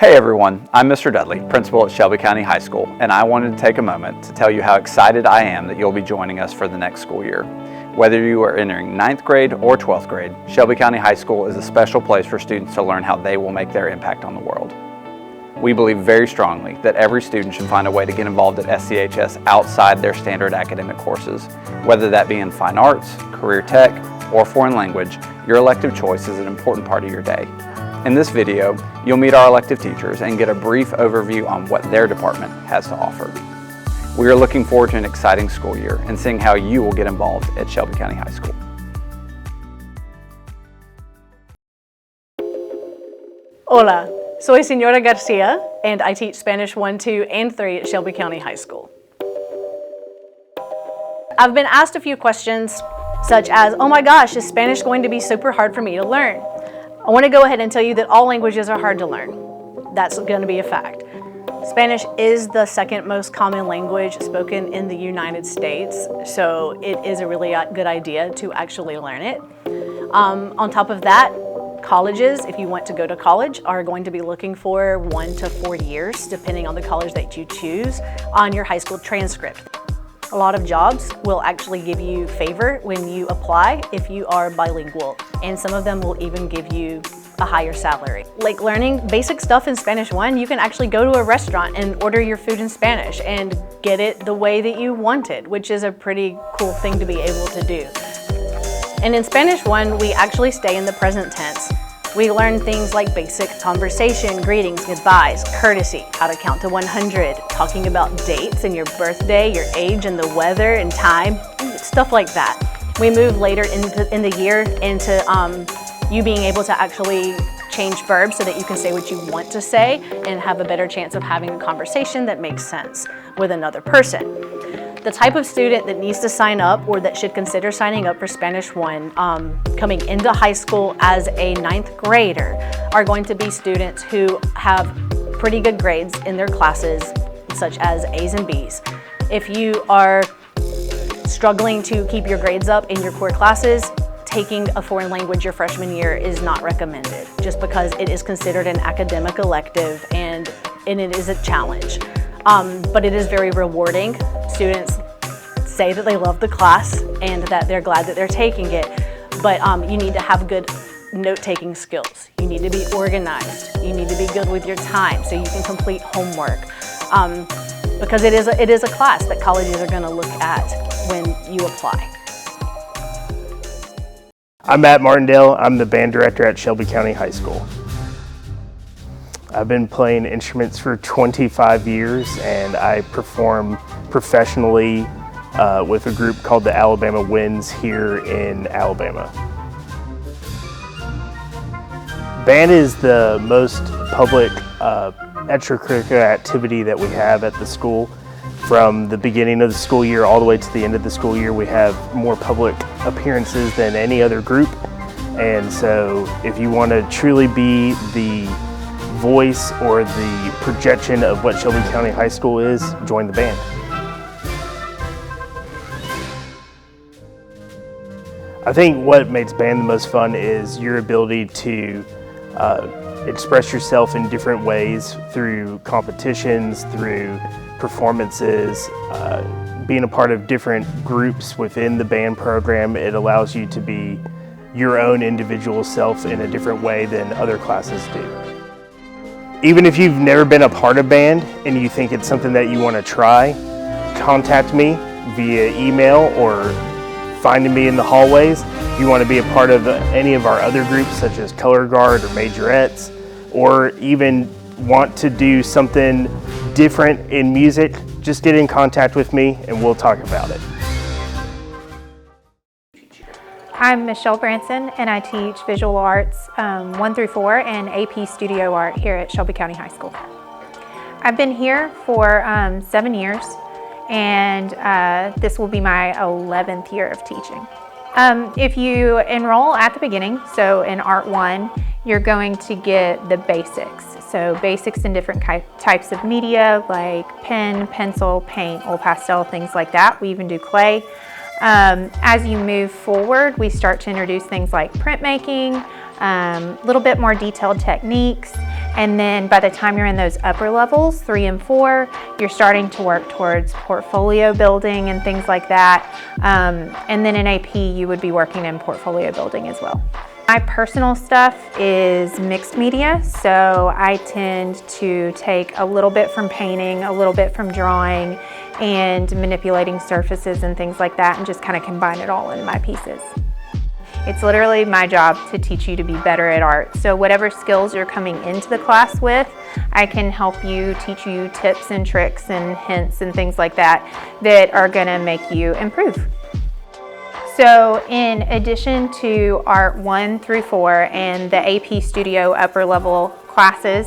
Hey everyone, I'm Mr. Dudley, principal at Shelby County High School, and I wanted to take a moment to tell you how excited I am that you'll be joining us for the next school year. Whether you are entering 9th grade or 12th grade, Shelby County High School is a special place for students to learn how they will make their impact on the world. We believe very strongly that every student should find a way to get involved at SCHS outside their standard academic courses. Whether that be in fine arts, career tech, or foreign language, your elective choice is an important part of your day. In this video, you'll meet our elective teachers and get a brief overview on what their department has to offer. We are looking forward to an exciting school year and seeing how you will get involved at Shelby County High School. Hola, soy Señora Garcia, and I teach Spanish 1, 2, and 3 at Shelby County High School. I've been asked a few questions such as, oh my gosh, is Spanish going to be super hard for me to learn? I want to go ahead and tell you that all languages are hard to learn. That's going to be a fact. Spanish is the second most common language spoken in the United States, so it is a really good idea to actually learn it. On top of that, colleges, if you want to go to college, are going to be looking for 1 to 4 years, depending on the college that you choose, on your high school transcript. A lot of jobs will actually give you favor when you apply if you are bilingual, and some of them will even give you a higher salary. Like learning basic stuff in Spanish 1, you can actually go to a restaurant and order your food in Spanish and get it the way that you want it, which is a pretty cool thing to be able to do. And in Spanish 1, we actually stay in the present tense. We learn things like basic conversation, greetings, goodbyes, courtesy, how to count to 100, talking about dates and your birthday, your age and the weather and time, stuff like that. We move later in the year into you being able to actually change verbs so that you can say what you want to say and have a better chance of having a conversation that makes sense with another person. The type of student that needs to sign up or that should consider signing up for Spanish 1 coming into high school as a 9th grader are going to be students who have pretty good grades in their classes, such as A's and B's. If you are struggling to keep your grades up in your core classes, taking a foreign language your freshman year is not recommended, just because it is considered an academic elective and it is a challenge. But it is very rewarding. Students say that they love the class and that they're glad that they're taking it, but you need to have good note-taking skills. You need to be organized. You need to be good with your time so you can complete homework. Because it is a class that colleges are going to look at when you apply. I'm Matt Martindale. I'm the band director at Shelby County High School. I've been playing instruments for 25 years, and I perform professionally with a group called the Alabama Winds here in Alabama. Band is the most public extracurricular activity that we have at the school. From the beginning of the school year all the way to the end of the school year, we have more public appearances than any other group. And so if you want to truly be the voice or the projection of what Shelby County High School is, join the band. I think what makes band the most fun is your ability to express yourself in different ways through competitions, through performances, being a part of different groups within the band program. It allows you to be your own individual self in a different way than other classes do. Even if you've never been a part of band and you think it's something that you want to try, contact me via email or finding me in the hallways. If you want to be a part of any of our other groups such as Color Guard or Majorettes, or even want to do something different in music, just get in contact with me and we'll talk about it. I'm Michelle Branson, and I teach visual arts 1 through 4 and AP studio art here at Shelby County High School. I've been here for 7 years, and this will be my 11th year of teaching. If you enroll at the beginning, so in Art 1, you're going to get the basics. So basics in different types of media like pen, pencil, paint, oil pastel, things like that. We even do clay. As you move forward, we start to introduce things like printmaking, a little bit more detailed techniques, And then by the time you're in those upper levels, 3 and 4, you're starting to work towards portfolio building and things like that. And then in AP, you would be working in portfolio building as well. My personal stuff is mixed media, so I tend to take a little bit from painting, a little bit from drawing, and manipulating surfaces and things like that, and just kind of combine it all in my pieces. It's literally my job to teach you to be better at art. So whatever skills you're coming into the class with, I can help you, teach you tips and tricks and hints and things like that that are gonna make you improve. So in addition to Art 1 through 4 and the AP Studio upper level classes,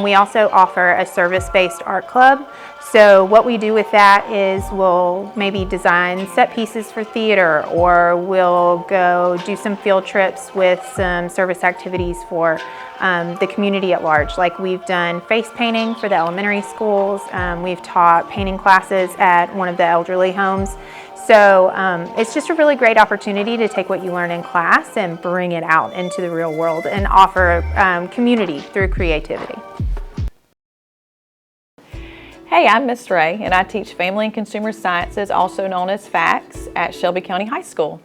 we also offer a service-based art club. So what we do with that is we'll maybe design set pieces for theater, or we'll go do some field trips with some service activities for the community at large. Like we've done face painting for the elementary schools. We've taught painting classes at one of the elderly homes. So it's just a really great opportunity to take what you learn in class and bring it out into the real world and offer community through creativity. Hey, I'm Miss Ray, and I teach Family and Consumer Sciences, also known as FACS, at Shelby County High School.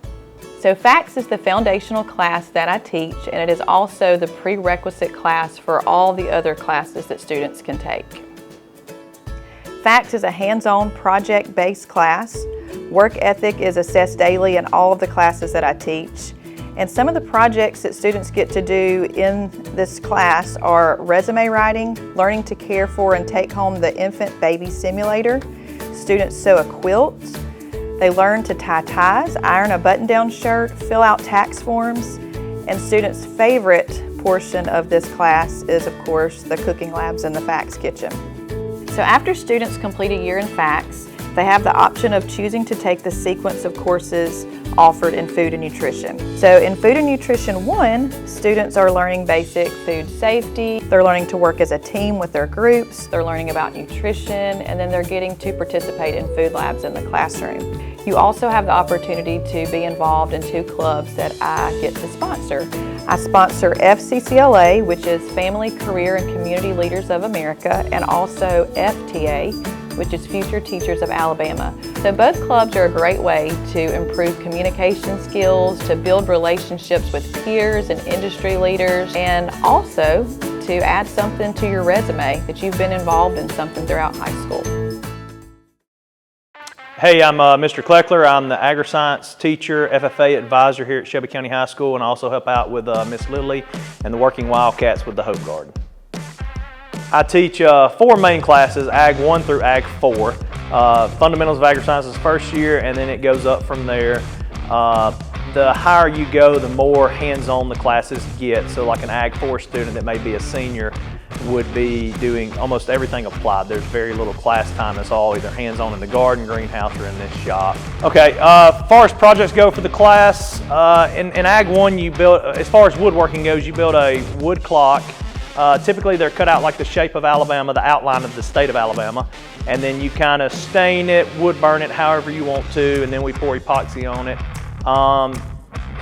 So FACS is the foundational class that I teach, and it is also the prerequisite class for all the other classes that students can take. FACS is a hands-on project-based class. Work ethic is assessed daily in all of the classes that I teach. And some of the projects that students get to do in this class are resume writing, learning to care for and take home the infant baby simulator. Students sew a quilt. They learn to tie ties, iron a button-down shirt, fill out tax forms. And students' favorite portion of this class is, of course, the cooking labs in the FACS kitchen. So after students complete a year in FACS, they have the option of choosing to take the sequence of courses offered in Food and Nutrition. So in Food and Nutrition 1, students are learning basic food safety, they're learning to work as a team with their groups, they're learning about nutrition, and then they're getting to participate in food labs in the classroom. You also have the opportunity to be involved in 2 clubs that I get to sponsor. I sponsor FCCLA, which is Family, Career, and Community Leaders of America, and also FTA, which is Future Teachers of Alabama. So both clubs are a great way to improve communication skills, to build relationships with peers and industry leaders, and also to add something to your resume that you've been involved in something throughout high school. Hey, I'm Mr. Kleckler. I'm the AgriScience teacher, FFA advisor here at Shelby County High School, and also help out with Miss Lily and the Working Wildcats with the Hope Garden. I teach 4 main classes, Ag 1 through Ag 4. Fundamentals of AgriScience is first year, and then it goes up from there. The higher you go, the more hands-on the classes get. So like an Ag 4 student that may be a senior would be doing almost everything applied. There's very little class time. It's all either hands-on in the garden, greenhouse, or in this shop. Okay, as far as projects go for the class, in Ag 1, you build, as far as woodworking goes, you build a wood clock. Typically they're cut out like the shape of Alabama, the outline of the state of Alabama, and then you kind of stain it, wood burn it however you want to, and then we pour epoxy on it.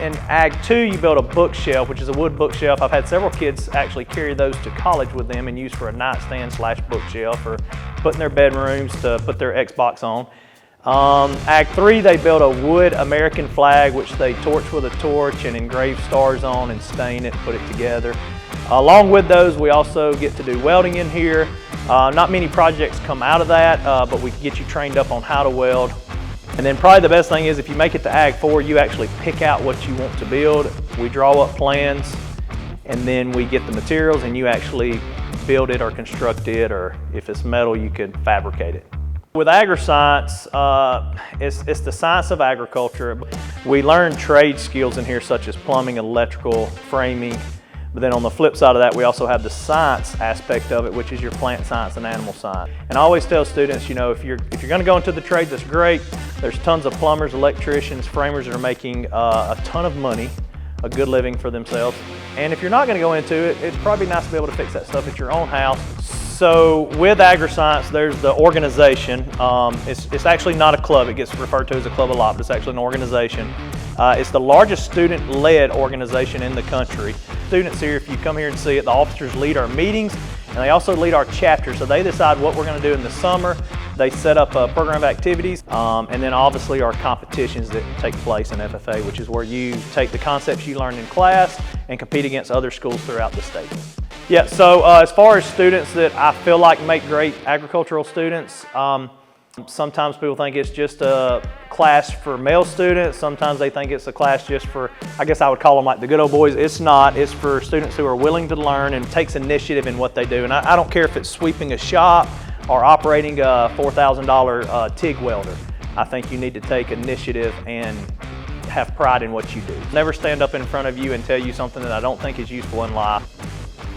In Ag 2, you build a bookshelf, which is a wood bookshelf. I've had several kids actually carry those to college with them and use for a nightstand / bookshelf, or put in their bedrooms to put their Xbox on. Ag 3, they build a wood American flag, which they torch with a torch and engrave stars on and stain it, put it together. Along with those, we also get to do welding in here. Not many projects come out of that, but we get you trained up on how to weld. And then probably the best thing is if you make it to Ag 4, you actually pick out what you want to build. We draw up plans, and then we get the materials, and you actually build it or construct it, or if it's metal, you could fabricate it. With AgriScience, it's the science of agriculture. We learn trade skills in here such as plumbing, electrical, framing. But then on the flip side of that, we also have the science aspect of it, which is your plant science and animal science. And I always tell students, you know, if you're going to go into the trade, that's great. There's tons of plumbers, electricians, framers that are making a ton of money, a good living for themselves. And if you're not going to go into it, it'd probably be nice to be able to fix that stuff at your own house. So with AgriScience, there's the organization. It's actually not a club. It gets referred to as a club a lot, but it's actually an organization. It's the largest student-led organization in the country. Students here, if you come here and see it, the officers lead our meetings and they also lead our chapters. So they decide what we're going to do in the summer. They set up a program of activities and then obviously our competitions that take place in FFA, which is where you take the concepts you learned in class and compete against other schools throughout the state. Yeah, so as far as students that I feel like make great agricultural students, sometimes people think it's just a class for male students. Sometimes they think it's a class just for, I guess I would call them like the good old boys. It's not. It's for students who are willing to learn and takes initiative in what they do. And I don't care if it's sweeping a shop or operating a $4,000 TIG welder. I think you need to take initiative and have pride in what you do. Never stand up in front of you and tell you something that I don't think is useful in life.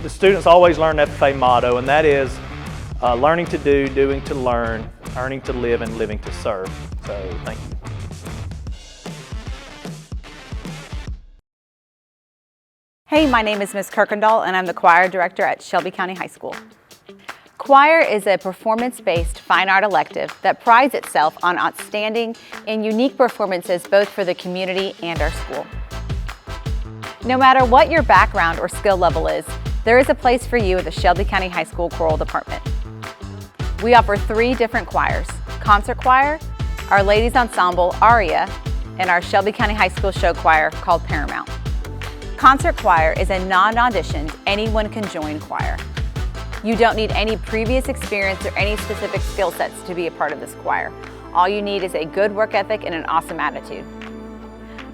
The students always learn the FFA motto, and that is learning to do, doing to learn, earning to live, and living to serve. So, thank you. Hey, my name is Ms. Kirkendall, and I'm the choir director at Shelby County High School. Choir is a performance-based fine art elective that prides itself on outstanding and unique performances both for the community and our school. No matter what your background or skill level is, there is a place for you at the Shelby County High School Choral Department. We offer 3 different choirs: concert choir, our ladies ensemble ARIA, and our Shelby County High School show choir called Paramount. Concert choir is a non-auditioned, anyone can join choir. You don't need any previous experience or any specific skill sets to be a part of this choir. All you need is a good work ethic and an awesome attitude.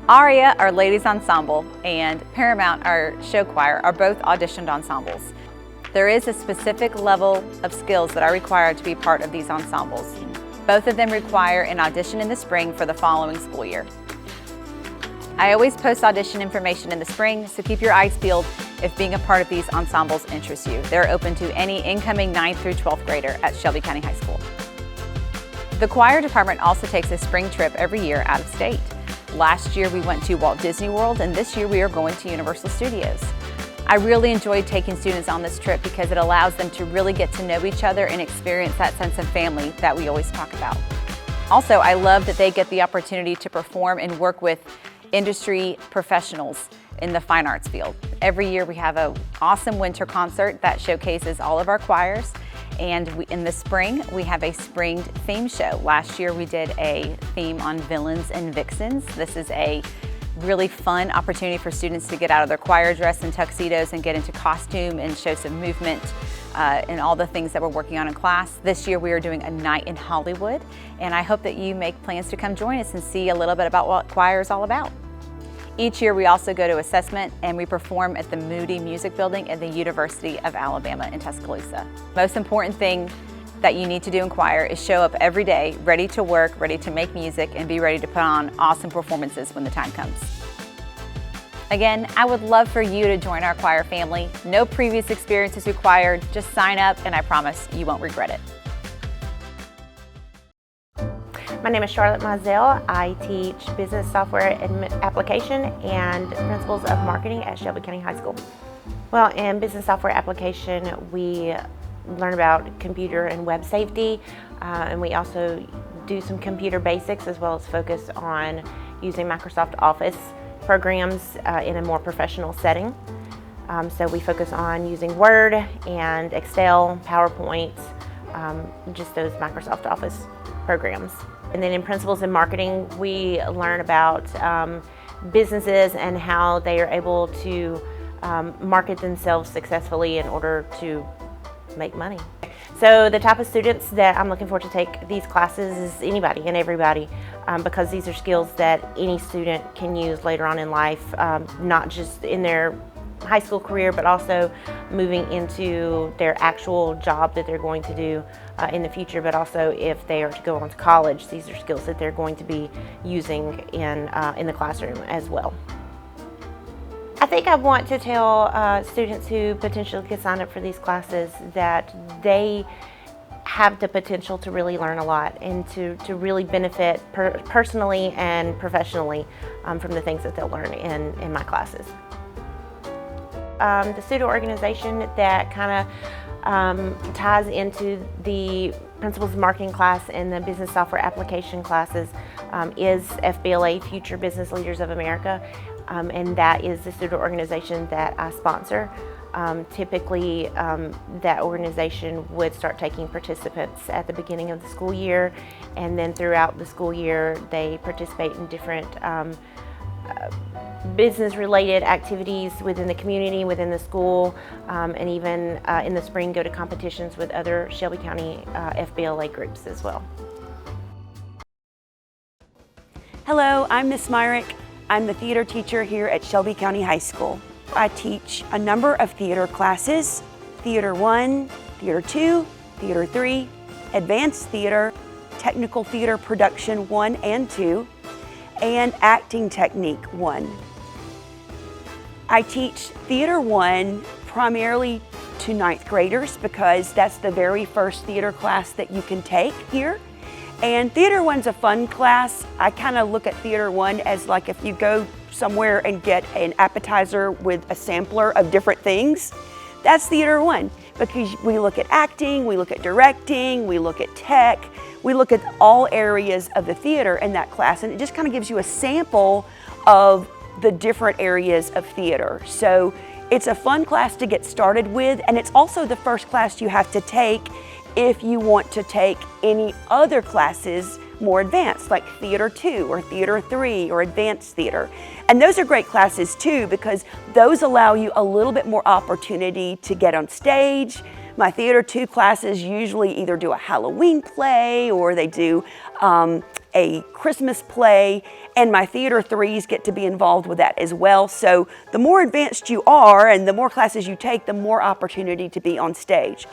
ARIA, our ladies ensemble, and Paramount, our show choir, are both auditioned ensembles. There is a specific level of skills that are required to be part of these ensembles. Both of them require an audition in the spring for the following school year. I always post audition information in the spring, so keep your eyes peeled if being a part of these ensembles interests you. They're open to any incoming 9th through 12th grader at Shelby County High School. The choir department also takes a spring trip every year out of state. Last year we went to Walt Disney World, and this year we are going to Universal Studios. I really enjoyed taking students on this trip because it allows them to really get to know each other and experience that sense of family that we always talk about. Also, I love that they get the opportunity to perform and work with industry professionals in the fine arts field. Every year we have an awesome winter concert that showcases all of our choirs, and in the spring we have a spring theme show. Last year we did a theme on villains and vixens. This is a really fun opportunity for students to get out of their choir dress and tuxedos and get into costume and show some movement and all the things that we're working on in class. This year we are doing a night in Hollywood, and I hope that you make plans to come join us and see a little bit about what choir is all about. Each year we also go to assessment and we perform at the Moody Music Building at the University of Alabama in Tuscaloosa. Most important thing that you need to do in choir is show up every day, ready to work, ready to make music, and be ready to put on awesome performances when the time comes. Again, I would love for you to join our choir family. No previous experience is required. Just sign up and I promise you won't regret it. My name is Charlotte Mizell. I teach business software application and principles of marketing at Shelby County High School. Well, in business software application, we learn about computer and web safety, and we also do some computer basics as well as focus on using Microsoft Office programs in a more professional setting. So we focus on using Word and Excel, PowerPoint, just those Microsoft Office programs. And then in Principles in Marketing, we learn about businesses and how they are able to market themselves successfully in order to make money. So the type of students that I'm looking for to take these classes is anybody and everybody, because these are skills that any student can use later on in life, not just in their high school career, but also moving into their actual job that they're going to do in the future, but also if they are to go on to college, these are skills that they're going to be using in the classroom as well. I think I want to tell students who potentially could sign up for these classes that they have the potential to really learn a lot and to really benefit personally and professionally from the things that they'll learn in my classes. The student organization that kind ties into the Principles of Marketing class and the Business Software Application classes is FBLA, Future Business Leaders of America, and that is the student organization that I sponsor. Typically, that organization would start taking participants at the beginning of the school year, and then throughout the school year they participate in different business-related activities within the community, within the school, and even in the spring go to competitions with other Shelby County FBLA groups as well. Hello, I'm Miss Myrick. I'm the theater teacher here at Shelby County High School. I teach a number of theater classes: Theater 1, Theater 2, Theater 3, Advanced Theater, Technical Theater Production 1 and 2, and Acting Technique 1. I teach Theater 1 primarily to 9th graders because that's the very first theater class that you can take here. And Theater 1's a fun class. I kind of look at Theater 1 as like if you go somewhere and get an appetizer with a sampler of different things, that's Theater 1, because we look at acting, we look at directing, we look at tech, we look at all areas of the theater in that class, and it just kind of gives you a sample of the different areas of theater. So it's a fun class to get started with, and it's also the first class you have to take if you want to take any other classes more advanced, like Theater 2 or Theater 3 or Advanced Theater. And those are great classes too, because those allow you a little bit more opportunity to get on stage. My Theater 2 classes usually either do a Halloween play or they do a Christmas play, and my Theater 3s get to be involved with that as well. So the more advanced you are and the more classes you take, the more opportunity to be on stage.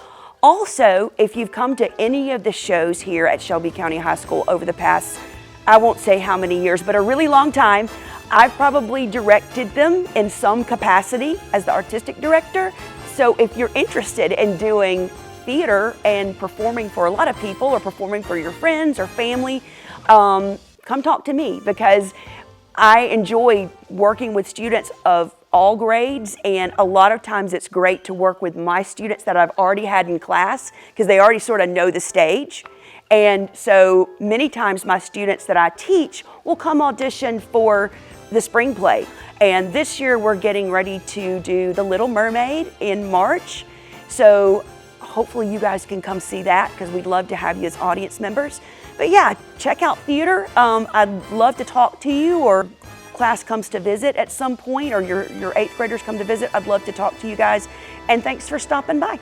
Also, if you've come to any of the shows here at Shelby County High School over the past, I won't say how many years, but a really long time, I've probably directed them in some capacity as the artistic director. So if you're interested in doing theater and performing for a lot of people or performing for your friends or family, come talk to me, because I enjoy working with students of all grades, and a lot of times it's great to work with my students that I've already had in class because they already sort of know the stage. And so many times my students that I teach will come audition for the spring play. And this year we're getting ready to do The Little Mermaid in March. So hopefully you guys can come see that, because we'd love to have you as audience members. But yeah, check out theater. I'd love to talk to you, or class comes to visit at some point, or your 8th graders come to visit. I'd love to talk to you guys. And thanks for stopping by.